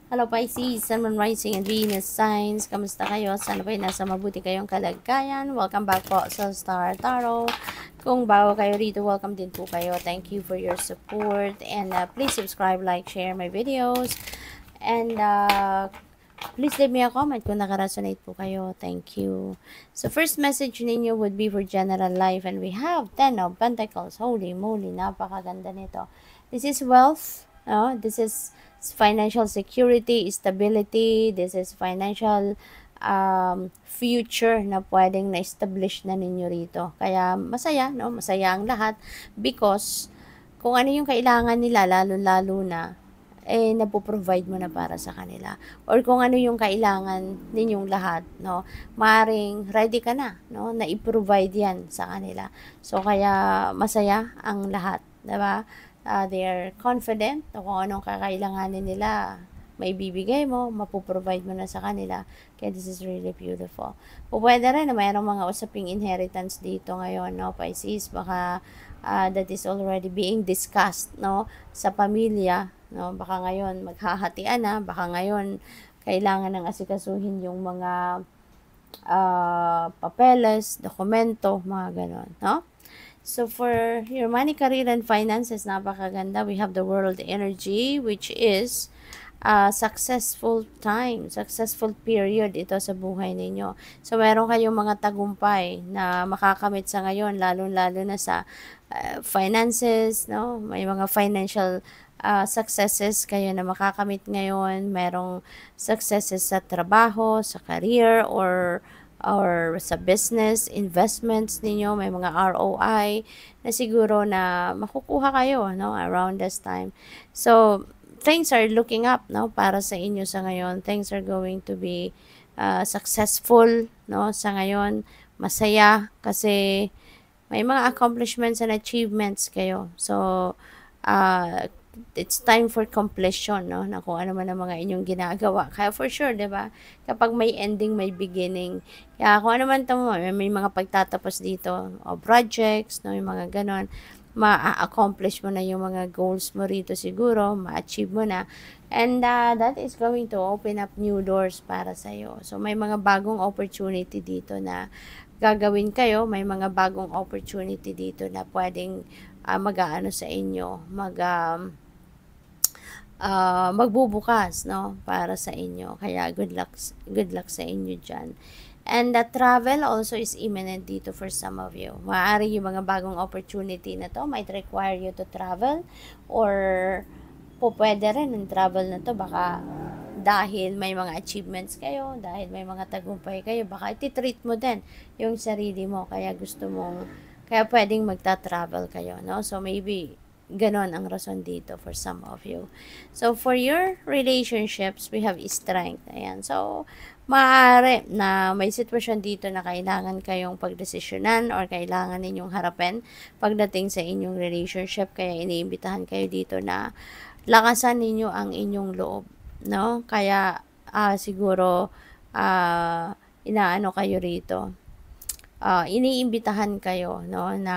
Hello Pisces, Sun, Moon, Rising, and Venus signs. Kamusta kayo? Sana ba'y nasa mabuti kayong kalagayan? Welcome back po sa Star Tarot. Kung bago kayo rito, welcome din po kayo. Thank you for your support. And please subscribe, like, share my videos. And please leave me a comment kung nakaresonate po kayo. Thank you. So first message ninyo would be for general life. And we have 10 of Pentacles. Holy moly, napakaganda nito. This is wealth. This is financial security, stability. This is financial future na pwedeng na-establish na ninyo rito. Kaya masaya, no? Masaya ang lahat because kung ano yung kailangan nila, lalo-lalo na, napoprovide mo na para sa kanila. Or kung ano yung kailangan ninyong lahat, no? Maaring ready ka na, no? Na i-provide yan sa kanila. So, kaya masaya ang lahat, diba? They are confident na kung anong kakailanganin nila, may bibigay mo, mapoprovide mo na sa kanila. Kaya this is really beautiful. O pwede rin na mayroong mga usaping inheritance dito ngayon, no, Pisces, baka that is already being discussed, no, sa pamilya, no, baka ngayon maghahatian na, baka ngayon kailangan ng asikasuhin yung mga papeles, dokumento, mga ganon, no? So, for your money, career, and finances, napakaganda. We have the world energy, which is successful time, successful period ito sa buhay ninyo. So, meron kayong mga tagumpay na makakamit sa ngayon, lalo-lalo na sa finances, no? May mga financial successes kayo na makakamit ngayon. Merong successes sa trabaho, sa career, or sa business, investments ninyo, may mga ROI na siguro na makukuha kayo, no, around this time. So, things are looking up, no, para sa inyo sa ngayon. Things are going to be successful, no, sa ngayon. Masaya kasi may mga accomplishments and achievements kayo. So, it's time for completion, no, na kung ano man ang mga inyong ginagawa. Kaya for sure, 'di ba? Kapag may ending, may beginning. Kaya kung ano man tamo, may mga pagtatapos dito o projects, no, yung mga ganon, ma-accomplish mo na yung mga goals mo rito siguro, ma-achieve mo na. And that is going to open up new doors para sa iyo. So may mga bagong opportunity dito na gagawin kayo, may mga bagong opportunity dito na pwedeng mag-aano sa inyo, magbubukas, no, para sa inyo. Kaya good luck sa inyo dyan. And the travel also is imminent dito for some of you. Maaari yung mga bagong opportunity na to might require you to travel, or po pwede rin yung travel na to baka dahil may mga achievements kayo, dahil may mga tagumpay kayo, baka iti-treat mo din yung sarili mo, kaya kaya pwedeng magta-travel kayo, no? So maybe ganon ang rason dito for some of you. So, for your relationships, we have strength. Ayan. So, maaari na may sitwasyon dito na kailangan kayong pagdesisyonan or kailangan ninyong harapin pagdating sa inyong relationship. Kaya iniimbitahan kayo dito na lakasan ninyo ang inyong loob, no? Kaya siguro inaano kayo rito. Iniimbitahan kayo, no, na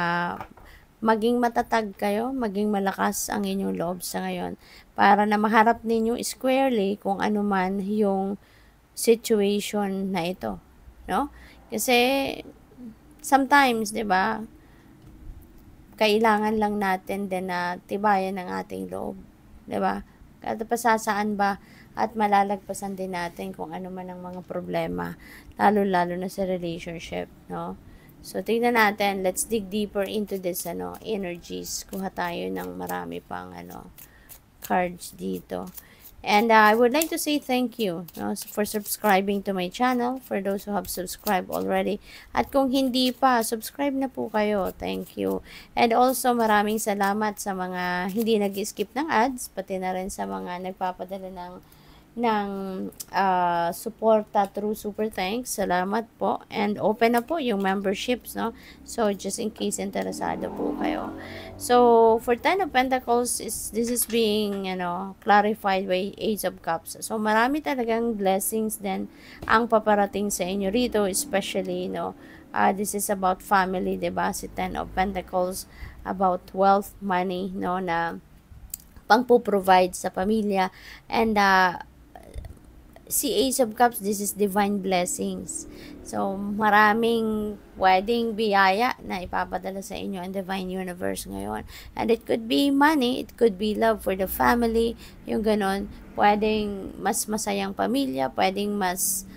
maging matatag kayo, maging malakas ang inyong loob sa ngayon para na maharap ninyo squarely kung ano man yung situation na ito, no? Kasi sometimes, 'di ba, kailangan lang natin din na tibayan ang ating loob, 'di ba? Kada pasasaan ba at malalagpasan din natin kung ano man ang mga problema, lalo-lalo na sa relationship, no? So, tingnan natin. Let's dig deeper into this, energies. Kuha tayo ng marami pang, cards dito. And I would like to say thank you, no, for subscribing to my channel, for those who have subscribed already. At kung hindi pa, subscribe na po kayo. Thank you. And also, maraming salamat sa mga hindi nag-skip ng ads, pati na rin sa mga nagpapadala ng suporta through super thanks. Salamat po. And open na po yung memberships, no? So, just in case interesado po kayo. So, for 10 of Pentacles, this is being, clarified by Ace of Cups. So, marami talagang blessings din ang paparating sa inyo rito, especially, this is about family, diba? Si 10 of Pentacles, about wealth, money, no, na pang-provide sa pamilya. And si Ace of Cups, this is divine blessings. So, maraming pwedeng biyaya na ipapadala sa inyo ang divine universe ngayon. And it could be money, it could be love for the family, yung ganon. Pwedeng mas masayang pamilya, pwedeng mas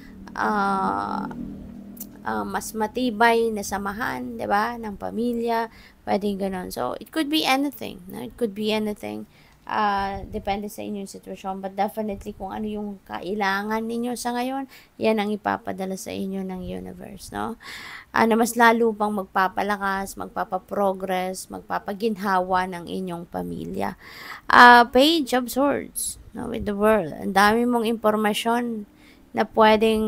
matibay na samahan, 'di ba, ng pamilya, pwedeng gano'n. So, it could be anything, no? It could be anything. Depende sa inyong sitwasyon, but definitely kung ano yung kailangan ninyo sa ngayon, yan ang ipapadala sa inyo ng universe, no? Na mas lalo pang magpapalakas, magpapaprogress, magpapaginhawa ng inyong pamilya. Page of Swords, no, with the world. Ang dami mong impormasyon na pwedeng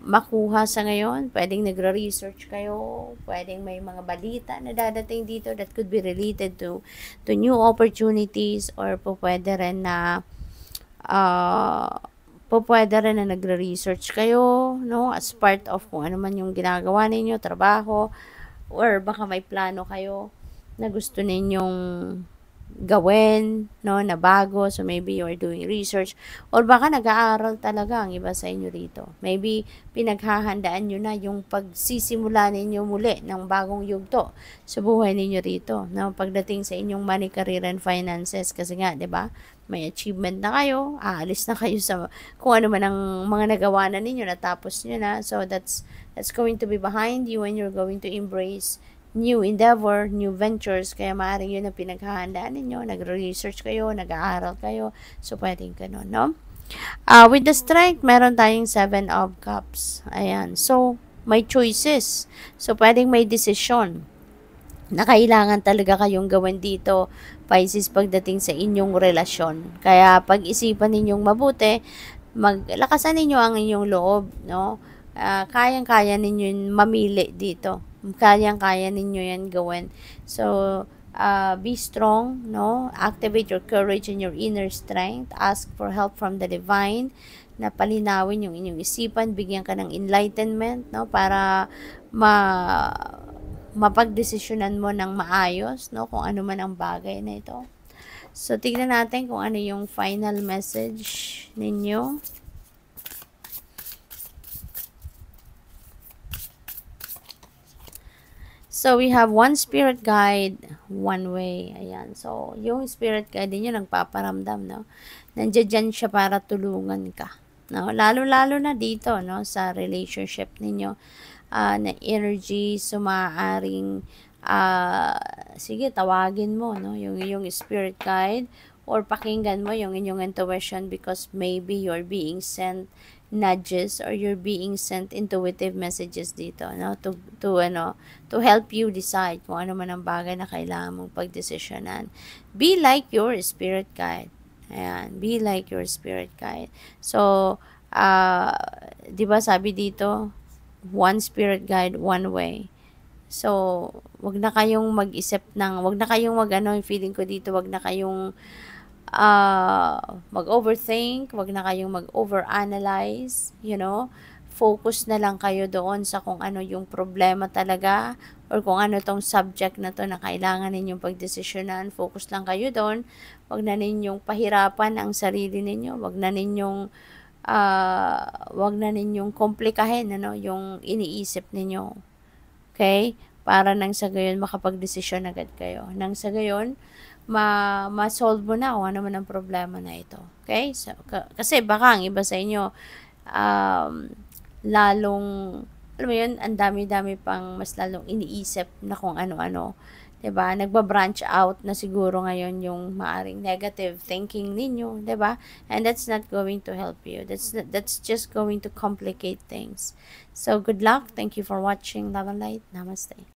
makuha sa ngayon. Pwedeng nagre-research kayo, pwedeng may mga balita na dadating dito that could be related to new opportunities, or pwede rin na nagre-research kayo, no, as part of kung ano man yung ginagawa ninyo, trabaho, or baka may plano kayo na gusto ninyong gawin, no, na bago. So, maybe you're doing research, or baka nag-aaral talaga ang iba sa inyo rito. Maybe, pinaghahandaan nyo na yung pagsisimula ninyo muli ng bagong yugto sa buhay ninyo rito, no, pagdating sa inyong money, career, and finances. Kasi nga, di ba, may achievement na kayo, aalis na kayo sa kung ano man ang mga nagawa na ninyo, natapos nyo na. So, that's going to be behind you, and you're going to embrace new endeavor, new ventures. Kaya maaaring yun ang pinaghahandaan ninyo, nagre-research kayo, nag-aaral kayo, so pwedeng ganun, no? With the strength, meron tayong 7 of Cups. Ayan, so may choices, so pwedeng may decision na kailangan talaga kayong gawin dito, Pisces, pagdating sa inyong relasyon. Kaya pag-isipan ninyong mabuti, maglakasan ninyo ang inyong loob, no? Kayang-kaya ninyo mamili dito. Kayang-kaya ninyo yan gawin. So, be strong, no? Activate your courage and your inner strength. Ask for help from the divine, na palinawin yung inyong isipan, bigyan ka ng enlightenment, no? Para mapagdesisyonan mo ng maayos, no? Kung ano man ang bagay na ito. So, tignan natin kung ano yung final message ninyo. So, we have one spirit guide, one way. Ayan. So, yung spirit guide ninyo nagpaparamdam, no? Nandiyan siya para tulungan ka, no? Lalo-lalo na dito, no? Sa relationship ninyo, na energy, so maaaring, sige, tawagin mo, no? Yung spirit guide, or pakinggan mo yung inyong intuition, because maybe you're being sent nudges, or you're being sent intuitive messages dito, no, to help you decide kung ano man ang bagay na kailangan mong pagdesisyonan. Be like your spirit guide. Ayan, be like your spirit guide. So, di ba sabi dito, one spirit guide, one way. So, wag na kayong mag-isip wag na kayong yung feeling ko dito, wag na kayong mag-overthink, wag na kayong mag-overanalyze, focus na lang kayo doon sa kung ano yung problema talaga, or kung ano tong subject na to na kailangan ninyong pagdesisyonan. Focus lang kayo doon, wag na ninyong pahirapan ang sarili ninyo, wag na ninyong komplikahin, yung iniisip ninyo. Okay? Para nang sa gayon makapagdesisyon agad kayo. Nang sa gayon, ma-solve mo na kung ano man ang problema na ito. Okay? So, kasi baka ang iba sa inyo, lalong, alam mo yun, ang dami-dami pang mas lalong iniisip na kung ano-ano. Diba? Nagba-branch out na siguro ngayon yung maaring negative thinking ninyo. Diba? And that's not going to help you. That's just going to complicate things. So, good luck. Thank you for watching. Love and light. Namaste.